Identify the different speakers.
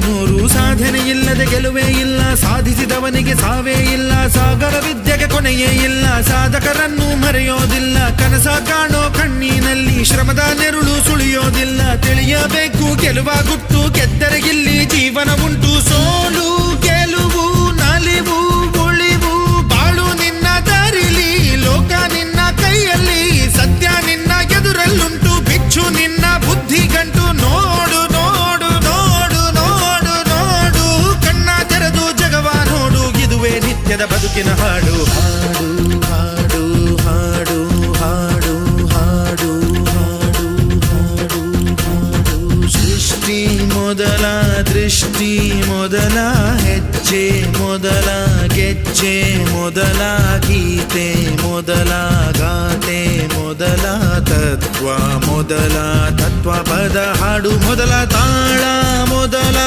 Speaker 1: ನೂರು ಸಾಧನೆ ಇಲ್ಲದೆ ಗೆಲುವೇ ಇಲ್ಲ, ಸಾಧಿಸಿದವನಿಗೆ ಸಾವೇ ಇಲ್ಲ, ಸಾಗರ ವಿದ್ಯೆಗೆ ಕೊನೆಯೇ ಇಲ್ಲ, ಸಾಧಕರನ್ನು ಮರೆಯೋದಿಲ್ಲ, ಕನಸ ಕಾಣೋ ಕಣ್ಣಿನಲ್ಲಿ ಶ್ರಮದ ನೆರುಳು ಸುಳಿಯೋದಿಲ್ಲ, ತಿಳಿಯಬೇಕು ಗೆಲುವ ಗುಟ್ಟು, ಗೆದ್ದರೆ ಇಲ್ಲಿ ಜೀವನ ಉಂಟು, ಸೋಲು ಗೆಲುವು ನಲಿವು ಉಳಿವು ಬಾಳು ನಿನ್ನ ದಾರಿಲಿ, ಲೋಕ ನಿನ್ನ ಕೈಯಲ್ಲಿ, ಸತ್ಯ ನಿನ್ನ ಎದುರಲ್ಲುಂಟು, ಬಿಚ್ಚು ನಿನ್ನ ಬುದ್ಧಿ ಗಂಟು, ನೋಡು ನೋಡು ನೋಡು ನೋಡು ನೋಡು, ಕಣ್ಣ ತೆರೆದು ಜಗವ ನೋಡು, ಇದುವೇ ನಿತ್ಯದ ಬದುಕಿನ ಹಾಡು. ಹಾಡು ಹಾಡು ಹಾಡು ಹಾಡು ಹಾಡು ಹಾಡು ಹಾಡು ಹಾಡು. ಸೃಷ್ಟಿ ಮೊದಲ ದೃಷ್ಟಿ ಮೊದಲ ಹೆಜ್ಜೆ ಮೊದಲ ಗೆಜ್ಜೆ ಮೊದಲ ಗೀತೆ ಮೊದಲ ಗಾತೆ ಮೊದಲ ತತ್ವ ಮೊದಲ ತತ್ವ ಪದ ಹಾಡು ಮೊದಲ ತಾಳ ಮೊದಲ